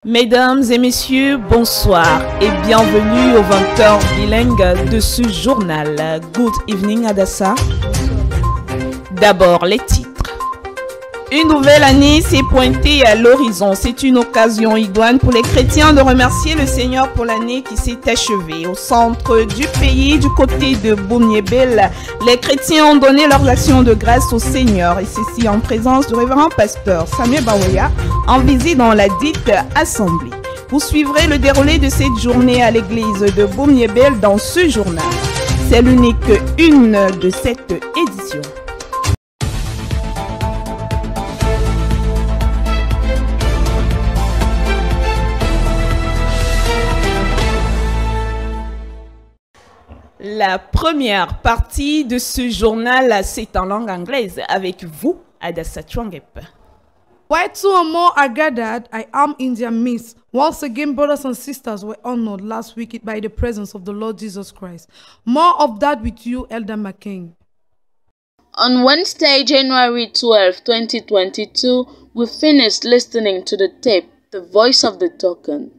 Mesdames et messieurs, bonsoir et bienvenue au 20h bilingue de ce journal. Good evening Adassa. D'abord les titres. Une nouvelle année s'est pointée à l'horizon. C'est une occasion idoine pour les chrétiens de remercier le Seigneur pour l'année qui s'est achevée. Au centre du pays, du côté de Boumyébel, les chrétiens ont donné leurs actions de grâce au Seigneur. Et ceci en présence du révérend pasteur Samuel Baouya, en visite dans la dite assemblée. Vous suivrez le déroulé de cette journée à l'église de Boumyébel dans ce journal. C'est l'unique une de cette édition. La première partie de ce journal, c'est en langue anglaise avec vous, Adassa Chwangep. Where two or more are gathered, I am in their midst. Once again, brothers and sisters were honored last week by the presence of the Lord Jesus Christ. More of that with you, Elder McCain. On Wednesday, January 12, 2022, we finished listening to the tape, The Voice of the Token.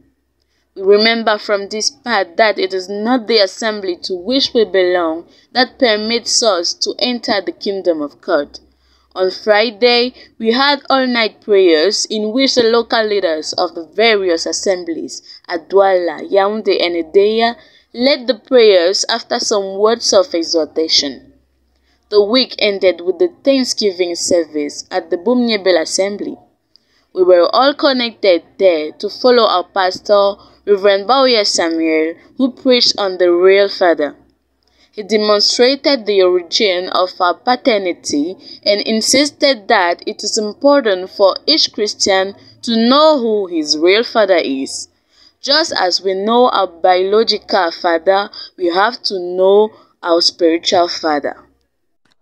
We remember from this part that it is not the assembly to which we belong that permits us to enter the kingdom of God. On Friday, we had all-night prayers in which the local leaders of the various assemblies at Douala, Yaoundé and Edea led the prayers after some words of exhortation. The week ended with the Thanksgiving service at the Boumyébel Assembly. We were all connected there to follow our pastor, Reverend Baouya Samuel, who preached on the real Father. He demonstrated the origin of our paternity and insisted that it is important for each Christian to know who his real father is. Just as we know our biological father, we have to know our spiritual father.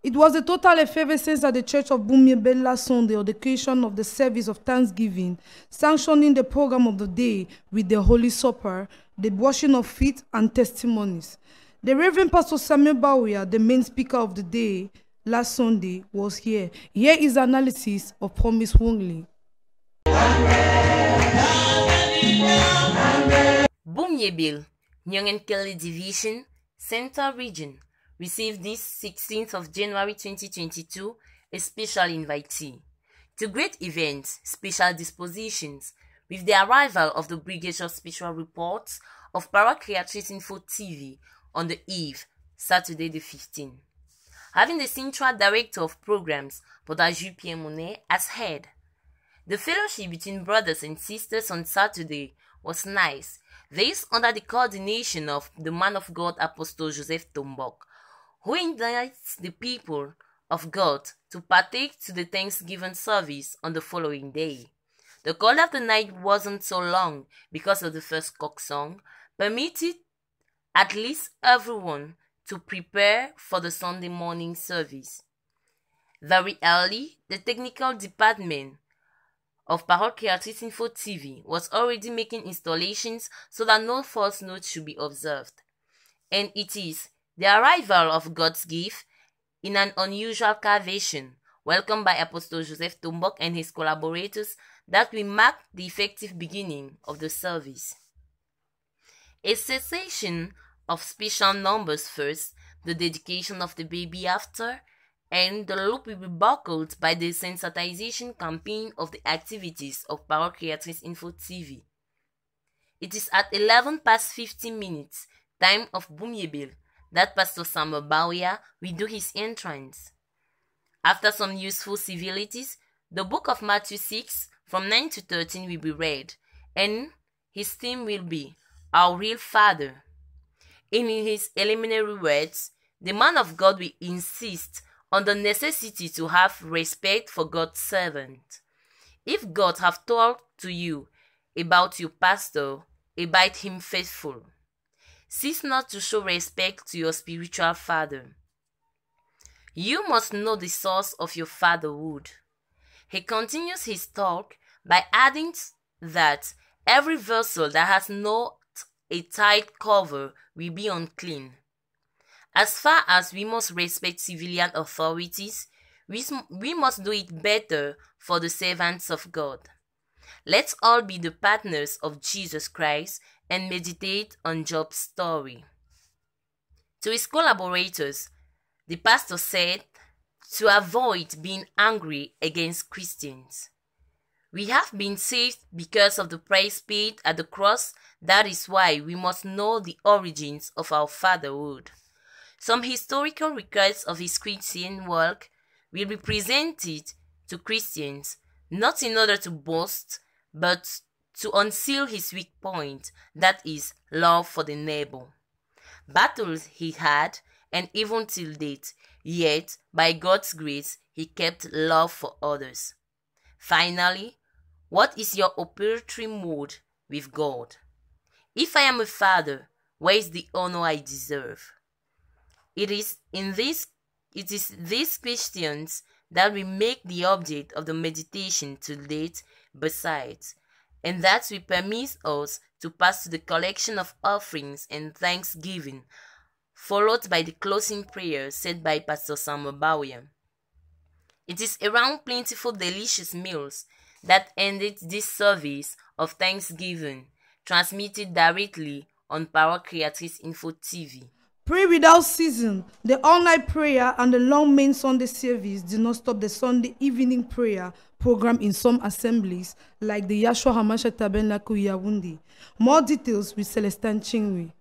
It was a total effervescence at the Church of Boumyébel last Sunday on the occasion of the service of Thanksgiving, sanctioning the program of the day with the Holy Supper, the washing of feet, and testimonies. The Reverend Pastor Samuel Baouya, the main speaker of the day last Sunday, was here. Here is analysis of Promise Wongley. Boumyébel, Nyongen Kelly Division, Central Region, received this 16th of January 2022 a special invitee. To great events, special dispositions, with the arrival of the Brigadier Special Reports of Paracreatrice Info TV on the eve, Saturday the 15th. Having the Central Director of Programs, Podaju Pierre Monet, as head. The fellowship between brothers and sisters on Saturday was nice, this under the coordination of the man of God Apostle Joseph Tombok, who invites the people of God to partake to the Thanksgiving service on the following day. The call of the night wasn't so long because of the first cock song, permitted at least everyone to prepare for the Sunday morning service. Very early, the technical department of Paracreatrice Info TV was already making installations so that no false notes should be observed. And it is the arrival of God's gift in an unusual carvation, welcomed by Apostle Joseph Tombok and his collaborators, that will mark the effective beginning of the service. A cessation of special numbers first, the dedication of the baby after, and the loop will be buckled by the sensitization campaign of the activities of Paracreatrice Info TV. It is at 11 past 15 minutes, time of Boumyébel, that Pastor Samuel Baouya will do his entrance. After some useful civilities, the book of Matthew 6 from 9 to 13 will be read, and his theme will be Our Real Father. In his preliminary words, the man of God will insist on the necessity to have respect for God's servant. If God have talked to you about your pastor, abide him faithful. Cease not to show respect to your spiritual father. You must know the source of your fatherhood. He continues his talk by adding that every vessel that has not a tight cover will be unclean. As far as we must respect civilian authorities, we must do it better for the servants of God. Let's all be the partners of Jesus Christ and meditate on Job's story. To his collaborators, the pastor said to avoid being angry against Christians. We have been saved because of the price paid at the cross. That is why we must know the origins of our fatherhood. Some historical records of his Christian work will be presented to Christians, not in order to boast, but to unseal his weak point, that is, love for the neighbor. Battles he had, and even till date, yet, by God's grace, he kept love for others. Finally, what is your operatory mode with God? If I am a father, where is the honor I deserve? It is these questions that will make the object of the meditation to date besides, and that will permit us to pass to the collection of offerings and thanksgiving, followed by the closing prayer said by Pastor Samuel Bawuya. It is around plentiful delicious meals that ended this service of thanksgiving, transmitted directly on Parole Créatrice Info TV. Pray without ceasing. The all-night prayer and the long main Sunday service did not stop the Sunday evening prayer program in some assemblies, like the Yahshua Hamashiach Tabernacle Yawundi. More details with Celestin Chingwe.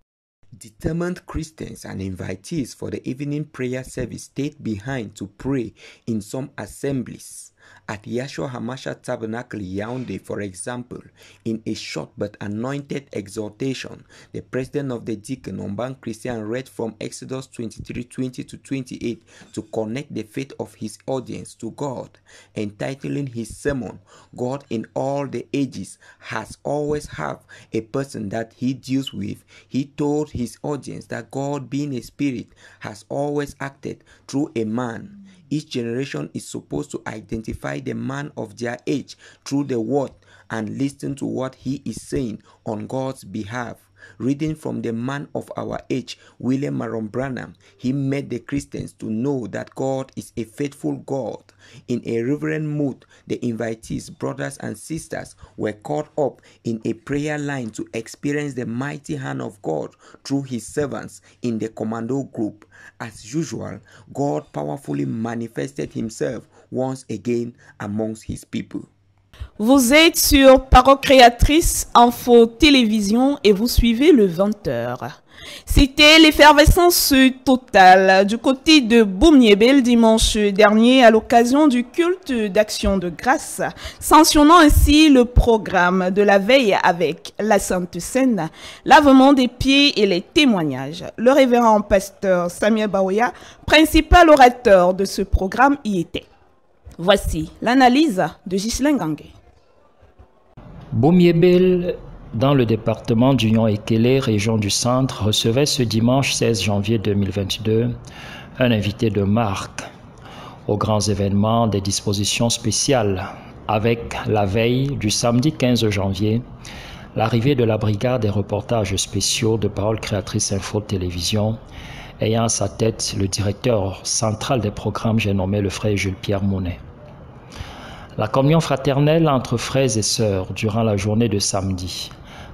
Determined Christians and invitees for the evening prayer service stayed behind to pray in some assemblies. At Yahshua Hamashiach Tabernacle Yaoundé, for example, in a short but anointed exhortation, the president of the Deacon, Omban Christian, read from Exodus 23:20-28 to connect the faith of his audience to God, entitling his sermon, God in all the ages has always have a person that he deals with. He told his audience that God, being a spirit, has always acted through a man. Each generation is supposed to identify the man of their age through the word and listen to what he is saying on God's behalf. Reading from the man of our age, William Marion Branham, he made the Christians to know that God is a faithful God. In a reverent mood, the invitees, brothers and sisters, were caught up in a prayer line to experience the mighty hand of God through his servants in the commando group. As usual, God powerfully manifested himself once again amongst his people. Vous êtes sur Parole Créatrice Info Télévision et vous suivez le 20h. C'était l'effervescence totale du côté de Boum-Yébel dimanche dernier à l'occasion du culte d'action de grâce, sanctionnant ainsi le programme de la veille avec la Sainte Seine, lavement des pieds et les témoignages. Le révérend pasteur Samuel Bawuya, principal orateur de ce programme, y était. Voici l'analyse de Ghislain Gangué. Boum-Yébel, dans le département d'Union-Ekele, région du Centre, recevait ce dimanche 16 janvier 2022 un invité de marque. Aux grands événements, des dispositions spéciales avec la veille du samedi 15 janvier, l'arrivée de la brigade des reportages spéciaux de Parole Créatrice Info Télévision, ayant à sa tête le directeur central des programmes, j'ai nommé le frère Jules-Pierre Mounet. La communion fraternelle entre frères et sœurs durant la journée de samedi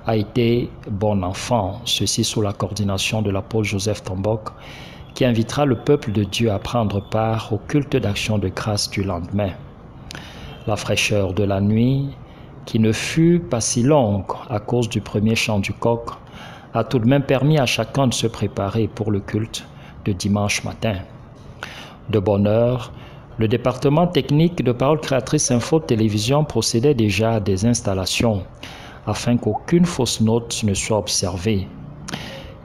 a été bon enfant, ceci sous la coordination de l'apôtre Joseph Tombok, qui invitera le peuple de Dieu à prendre part au culte d'action de grâce du lendemain. La fraîcheur de la nuit, qui ne fut pas si longue à cause du premier chant du coq, a tout de même permis à chacun de se préparer pour le culte de dimanche matin. De bonne heure, le département technique de Parole Créatrice Info Télévision procédait déjà à des installations afin qu'aucune fausse note ne soit observée.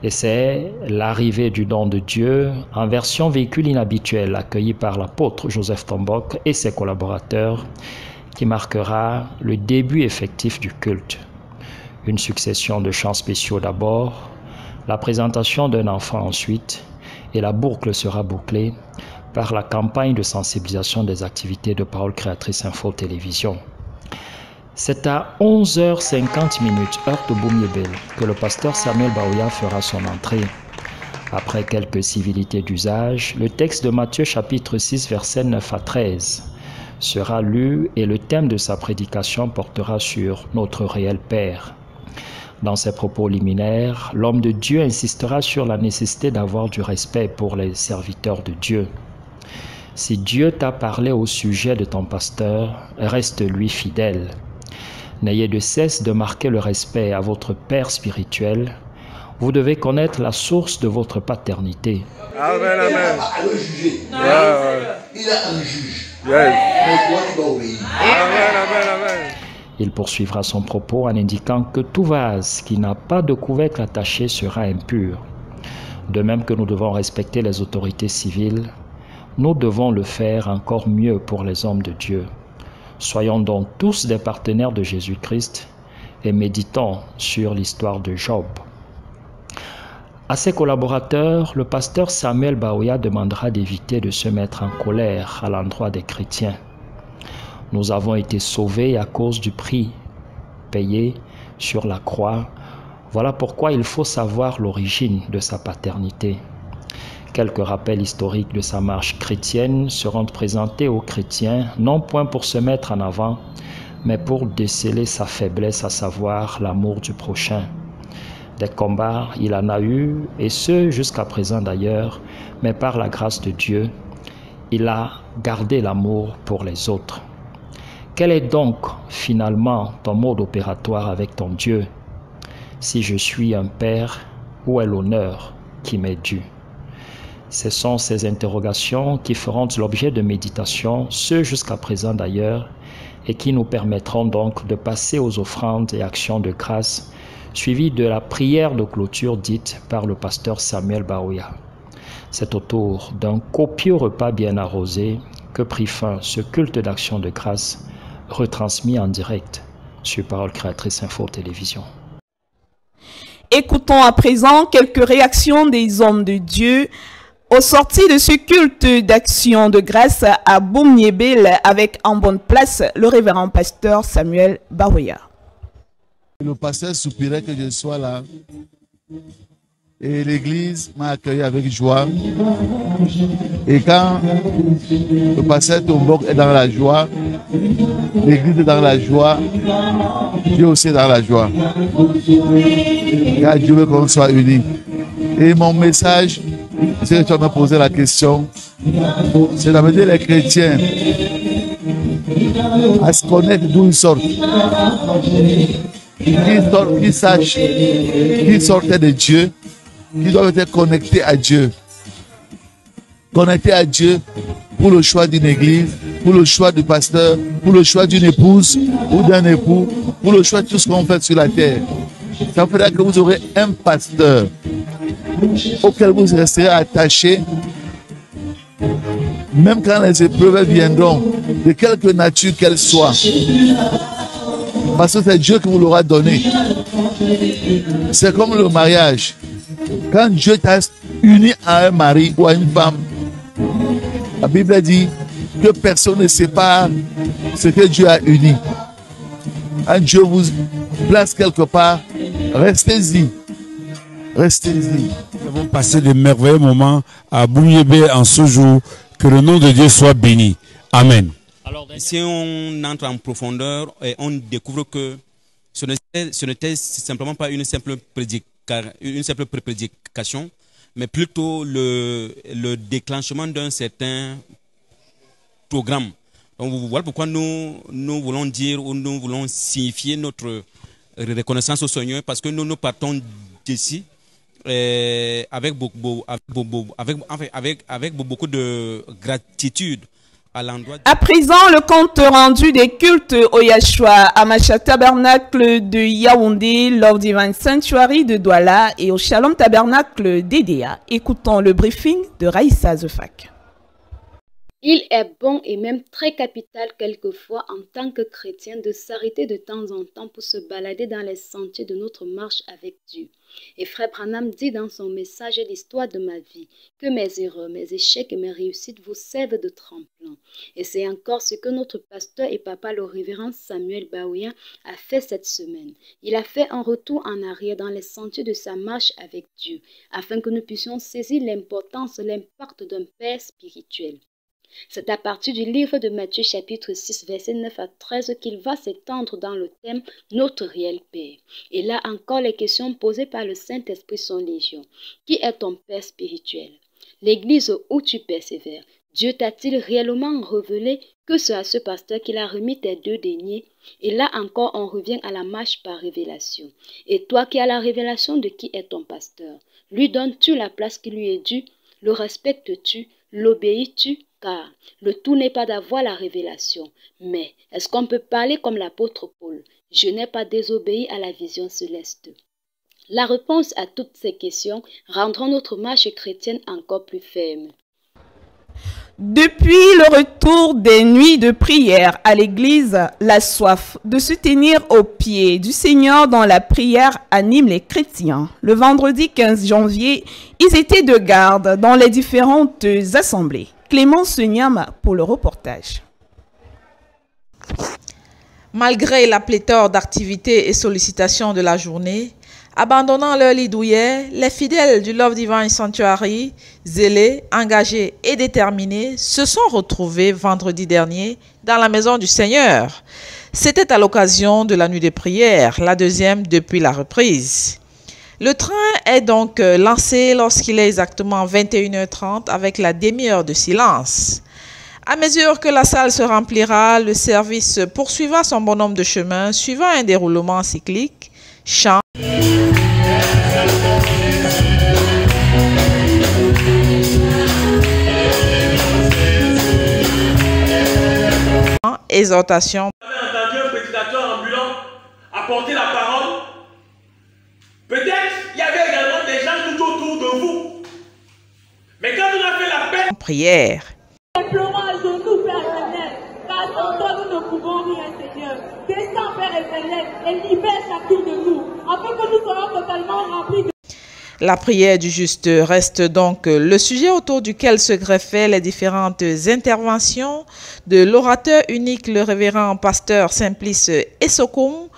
Et c'est l'arrivée du don de Dieu en version véhicule inhabituel accueilli par l'apôtre Joseph Tombok et ses collaborateurs qui marquera le début effectif du culte. Une succession de chants spéciaux d'abord, la présentation d'un enfant ensuite, et la boucle sera bouclée par la campagne de sensibilisation des activités de Parole Créatrice Info Télévision. C'est à 11h50 heure de Boum-Yébel que le pasteur Samuel Bawuya fera son entrée. Après quelques civilités d'usage, le texte de Matthieu chapitre 6 versets 9 à 13 sera lu et le thème de sa prédication portera sur notre réel Père. Dans ses propos liminaires, l'homme de Dieu insistera sur la nécessité d'avoir du respect pour les serviteurs de Dieu. Si Dieu t'a parlé au sujet de ton pasteur, reste-lui fidèle. N'ayez de cesse de marquer le respect à votre Père spirituel. Vous devez connaître la source de votre paternité. Amen, amen. Il a un juge. Yes. Mais toi, tu dois obéir. Amen, amen, amen. Il poursuivra son propos en indiquant que tout vase qui n'a pas de couvercle attaché sera impur. De même que nous devons respecter les autorités civiles, nous devons le faire encore mieux pour les hommes de Dieu. Soyons donc tous des partenaires de Jésus-Christ et méditons sur l'histoire de Job. À ses collaborateurs, le pasteur Samuel Baouya demandera d'éviter de se mettre en colère à l'endroit des chrétiens. Nous avons été sauvés à cause du prix payé sur la croix. Voilà pourquoi il faut savoir l'origine de sa paternité. Quelques rappels historiques de sa marche chrétienne seront présentés aux chrétiens, non point pour se mettre en avant, mais pour déceler sa faiblesse, à savoir l'amour du prochain. Des combats, il en a eu, et ce jusqu'à présent d'ailleurs, mais par la grâce de Dieu, il a gardé l'amour pour les autres. Quel est donc finalement ton mode opératoire avec ton Dieu? Si je suis un père, où est l'honneur qui m'est dû? Ce sont ces interrogations qui feront l'objet de méditation, ce jusqu'à présent d'ailleurs, et qui nous permettront donc de passer aux offrandes et actions de grâce, suivies de la prière de clôture dite par le pasteur Samuel Baouya. C'est autour d'un copieux repas bien arrosé que prit fin ce culte d'action de grâce, retransmis en direct sur Parole Créatrice Info Télévision. Écoutons à présent quelques réactions des hommes de Dieu au sorti de ce culte d'action de grâce à Boumniébel avec en bonne place le révérend pasteur Samuel Baouya. Le pasteur soupirait que je sois là et l'église m'a accueilli avec joie. Et quand le pasteur Tombok est dans la joie, l'église est dans la joie, Dieu aussi est dans la joie. Car Dieu veut qu'on soit unis. Et mon message, c'est que tu vas me poser la question, c'est d'amener les chrétiens à se connaître d'où ils sortent. Qu'ils sachent qu'ils sortaient de Dieu, qu'ils doivent être connectés à Dieu. Connectés à Dieu pour le choix d'une église, pour le choix du pasteur, pour le choix d'une épouse ou d'un époux, pour le choix de tout ce qu'on fait sur la terre. Ça fera que vous aurez un pasteur auquel vous resterez attachés, même quand les épreuves viendront, de quelque nature qu'elles soient. Parce que c'est Dieu qui vous l'aura donné. C'est comme le mariage. Quand Dieu t'a uni à un mari ou à une femme, la Bible dit que personne ne sépare ce que Dieu a uni. Quand Dieu vous place quelque part, restez-y. Restez-y. Nous avons passé de merveilleux moments à Boumniébel en ce jour. Que le nom de Dieu soit béni. Amen. Si on entre en profondeur, on découvre que ce n'était simplement pas une simple prédication, mais plutôt le déclenchement d'un certain programme. Donc voilà pourquoi nous voulons dire ou nous voulons signifier notre reconnaissance au Seigneur, parce que nous partons d'ici avec beaucoup de gratitude. À présent, le compte rendu des cultes au Yahshua Hamashiach Tabernacle de Yaoundé, Love Divine Sanctuary de Douala et au Shalom Tabernacle d'Edea. Écoutons le briefing de Raïssa Zefak. Il est bon et même très capital quelquefois en tant que chrétien de s'arrêter de temps en temps pour se balader dans les sentiers de notre marche avec Dieu. Et Frère Branham dit dans son message l'histoire de ma vie que mes erreurs, mes échecs et mes réussites vous servent de tremplin. Et c'est encore ce que notre pasteur et papa le révérend Samuel Baouya a fait cette semaine. Il a fait un retour en arrière dans les sentiers de sa marche avec Dieu afin que nous puissions saisir l'importance, l'impact d'un père spirituel. C'est à partir du livre de Matthieu chapitre 6 versets 9 à 13 qu'il va s'étendre dans le thème « Notre réel Père ». Et là encore, les questions posées par le Saint-Esprit sont légion. Qui est ton Père spirituel? L'église où tu persévères, Dieu t'a-t-il réellement révélé que c'est à ce pasteur qu'il a remis tes 2 deniers? Et là encore, on revient à la marche par révélation. Et toi qui as la révélation de qui est ton pasteur, lui donnes-tu la place qui lui est due? Le respectes-tu? L'obéis-tu? Car le tout n'est pas d'avoir la révélation, mais est-ce qu'on peut parler comme l'apôtre Paul? Je n'ai pas désobéi à la vision céleste. La réponse à toutes ces questions rendront notre marche chrétienne encore plus ferme. Depuis le retour des nuits de prière à l'église, la soif de se tenir aux pieds du Seigneur dans la prière anime les chrétiens. Le vendredi 15 janvier, ils étaient de garde dans les différentes assemblées. Clémence Niam pour le reportage. Malgré la pléthore d'activités et sollicitations de la journée, abandonnant leur lit douillet, les fidèles du Love Divine Sanctuary, zélés, engagés et déterminés, se sont retrouvés vendredi dernier dans la maison du Seigneur. C'était à l'occasion de la nuit de prière, la 2e depuis la reprise. Le train est donc lancé lorsqu'il est exactement 21h30 avec la demi-heure de silence. À mesure que la salle se remplira, le service poursuivra son bonhomme de chemin suivant un déroulement cyclique, chant, exhortation. Vous avez entendu un prédicateur ambulant apporter la parole. Peut-être il y avait également des gens tout autour de vous. Mais quand on a fait la paix, prière. Implorons à genoux, Père éternel, car sans toi nous ne pouvons rien, Seigneur. Descends, Père éternel, et libère chacun de nous, afin que nous soyons totalement remplis de... La prière du juste reste donc le sujet autour duquel se greffaient les différentes interventions de l'orateur unique, le révérend pasteur Simplice Essokoum,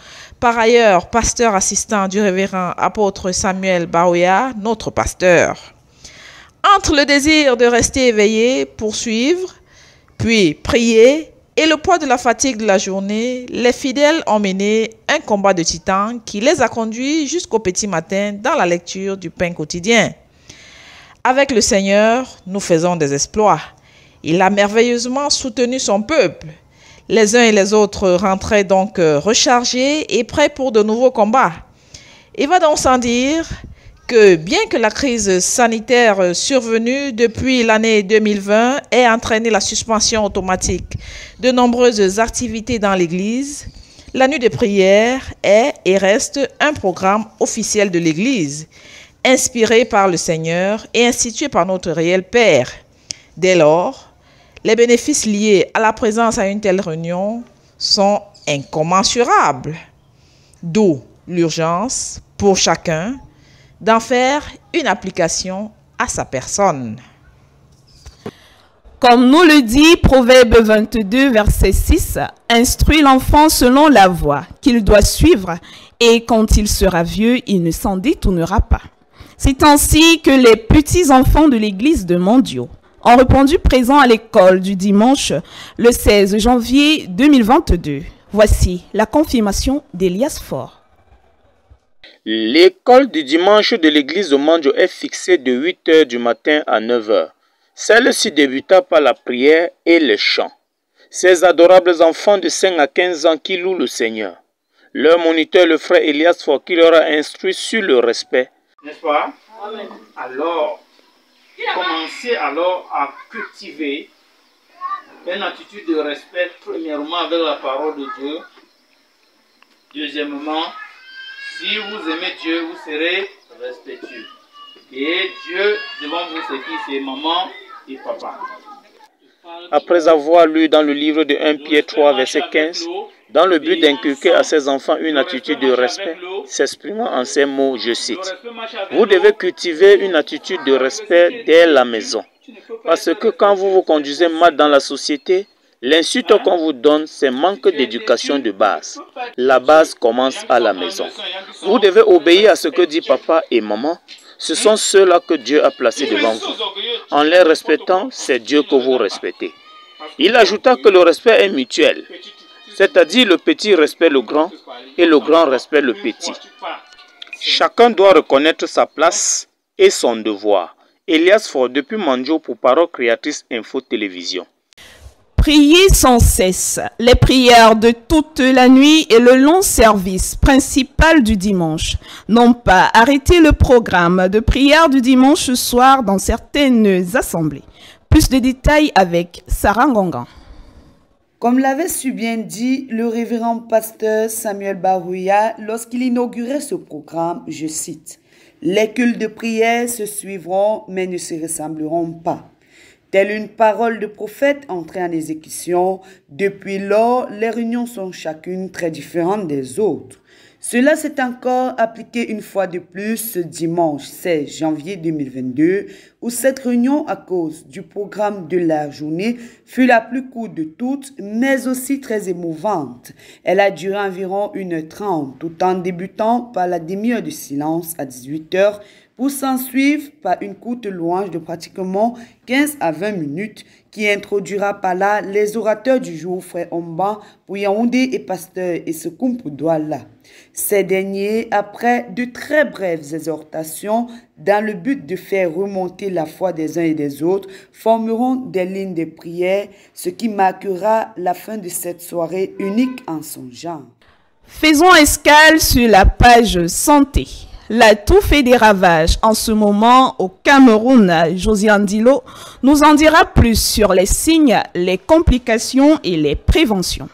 par ailleurs pasteur assistant du révérend apôtre Samuel Baouya, notre pasteur. Entre le désir de rester éveillé, poursuivre, puis prier, et le poids de la fatigue de la journée, les fidèles ont mené un combat de titans qui les a conduits jusqu'au petit matin dans la lecture du pain quotidien. Avec le Seigneur, nous faisons des exploits. Il a merveilleusement soutenu son peuple. Les uns et les autres rentraient donc rechargés et prêts pour de nouveaux combats. Il va donc sans dire que bien que la crise sanitaire survenue depuis l'année 2020 ait entraîné la suspension automatique de nombreuses activités dans l'Église, la nuit de prière est et reste un programme officiel de l'Église, inspiré par le Seigneur et institué par notre réel Père. Dès lors, les bénéfices liés à la présence à une telle réunion sont incommensurables. D'où l'urgence pour chacun d'en faire une application à sa personne. Comme nous le dit Proverbe 22, verset 6, « Instruis l'enfant selon la voie qu'il doit suivre, et quand il sera vieux, il ne s'en détournera pas. » C'est ainsi que les petits-enfants de l'église de Mondio ont répondu présent à l'école du dimanche le 16 janvier 2022. Voici la confirmation d'Elias Faure. L'école du dimanche de l'église de Mondio est fixée de 8 h du matin à 9 h. Celle-ci débuta par la prière et le chant. Ces adorables enfants de 5 à 15 ans qui louent le Seigneur. Leur moniteur, le frère Elias Faure, qui leur a instruit sur le respect. N'est-ce pas? Amen. Alors, commencez alors à cultiver une attitude de respect, premièrement avec la parole de Dieu. Deuxièmement, si vous aimez Dieu, vous serez respectueux. Et Dieu, devant vous, c'est qui? C'est maman et papa. Après avoir lu dans le livre de 1 Pierre 3, verset 15, dans le but d'inculquer à ses enfants une attitude de respect, s'exprimant en ces mots, je cite, « Vous devez cultiver une attitude de respect dès la maison, parce que quand vous vous conduisez mal dans la société, l'insulte qu'on vous donne, c'est manque d'éducation de base. La base commence à la maison. Vous devez obéir à ce que dit papa et maman. Ce sont ceux-là que Dieu a placés devant vous. En les respectant, c'est Dieu que vous respectez. Il ajouta que le respect est mutuel, c'est-à-dire le petit respecte le grand et le grand respecte le petit. Chacun doit reconnaître sa place et son devoir. Elias Ford depuis Manjo pour Parole Créatrice Info Télévision. Priez sans cesse. Les prières de toute la nuit et le long service principal du dimanche n'ont pas arrêté le programme de prière du dimanche soir dans certaines assemblées. Plus de détails avec Sarah Ngongan. Comme l'avait si bien dit le révérend pasteur Samuel Barouya lorsqu'il inaugurait ce programme, je cite, « Les cultes de prière se suivront mais ne se ressembleront pas. » Telle une parole de prophète entrée en exécution, depuis lors, les réunions sont chacune très différentes des autres. Cela s'est encore appliqué une fois de plus ce dimanche 16 janvier 2022, où cette réunion, à cause du programme de la journée, fut la plus courte de toutes, mais aussi très émouvante. Elle a duré environ 1h30, tout en débutant par la demi-heure de silence à 18h, pour s'en suivre par une courte louange de pratiquement 15 à 20 minutes qui introduira par là les orateurs du jour, Frère Omba pour Yaoundé et Pasteur Essekoum pour Douala. Ces derniers, après de très brèves exhortations, dans le but de faire remonter la foi des uns et des autres, formeront des lignes de prière, ce qui marquera la fin de cette soirée unique en son genre. Faisons escale sur la page santé. La toux fait des ravages en ce moment au Cameroun. Josiane Dilo nous en dira plus sur les signes, les complications et les préventions.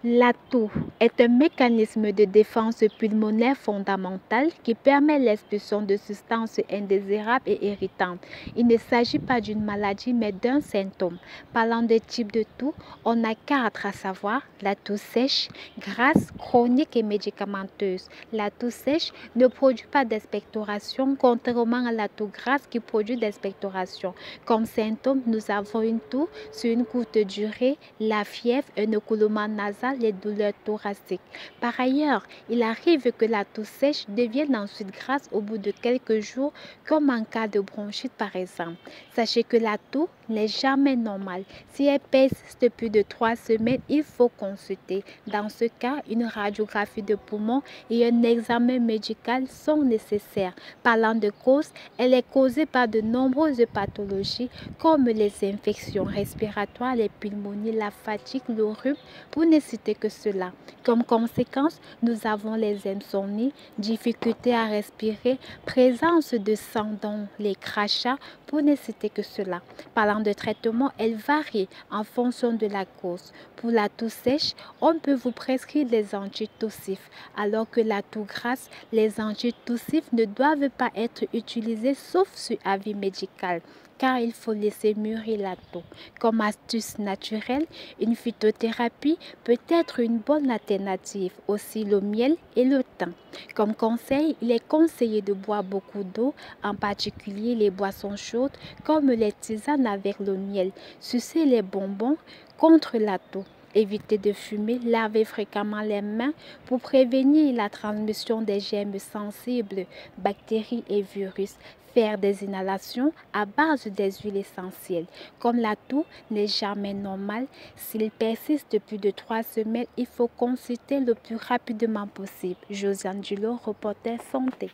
La toux est un mécanisme de défense pulmonaire fondamental qui permet l'expulsion de substances indésirables et irritantes. Il ne s'agit pas d'une maladie mais d'un symptôme. Parlant de type de toux, on a 4 à savoir la toux sèche, grasse, chronique et médicamenteuse. La toux sèche ne produit pas d'expectoration contrairement à la toux grasse qui produit d'expectoration. Comme symptômes, nous avons une toux sur une courte durée, la fièvre, un écoulement nasal, les douleurs thoraciques. Par ailleurs, il arrive que la toux sèche devienne ensuite grasse au bout de quelques jours, comme en cas de bronchite par exemple. Sachez que la toux n'est jamais normale. Si elle persiste plus de 3 semaines, il faut consulter. Dans ce cas, une radiographie de poumon et un examen médical sont nécessaires. Parlant de cause, elle est causée par de nombreuses pathologies comme les infections respiratoires, les pneumonies, la fatigue, le rhume, pour ne citer que cela. Comme conséquence, nous avons les insomnies, difficultés à respirer, présence de sang dans les crachats, pour ne citer que cela. Parlant de traitement, elle varie en fonction de la cause. Pour la toux sèche, on peut vous prescrire des antitussifs, alors que la toux grasse, les antitussifs ne doivent pas être utilisés sauf sur avis médical, car il faut laisser mûrir la toux. Comme astuce naturelle, une phytothérapie peut être une bonne alternative, aussi le miel et le thym. Comme conseil, il est conseillé de boire beaucoup d'eau, en particulier les boissons chaudes comme les tisanes avec le miel. Sucer les bonbons contre la toux. Évitez de fumer, lavez fréquemment les mains pour prévenir la transmission des germes sensibles, bactéries et virus. Faire des inhalations à base des huiles essentielles. Comme la toux n'est jamais normale, s'il persiste plus de 3 semaines, il faut consulter le plus rapidement possible. Josiane Dilo, reporter santé.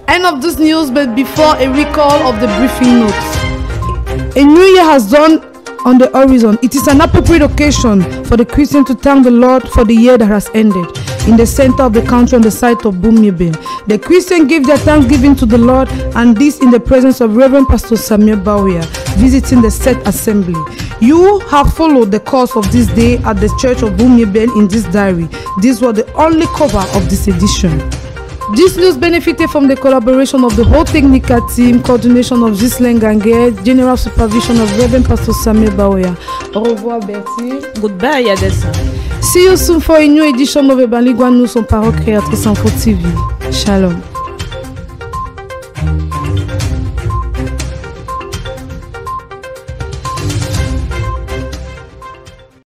End of this news, but before a recall of the briefing notes. A new year has dawned on the horizon. It is an appropriate occasion for the Christian to thank the Lord for the year that has ended. In the center of the country on the site of Bumiebe, the Christians give their thanksgiving to the Lord, and this in the presence of Reverend Pastor Samuel Bawia, visiting the set assembly. You have followed the course of this day at the church of Bumiebe in this diary. This was the only cover of this edition. This news benefited from the collaboration of the whole technical team, coordination of Ghislaine Ganguer, general supervision of Reverend Pastor Samuel Bawia. Au revoir Bertie. Goodbye Adessa. See you soon for a new edition of Ebanligwa News on Parole Créatrice Info TV. Shalom.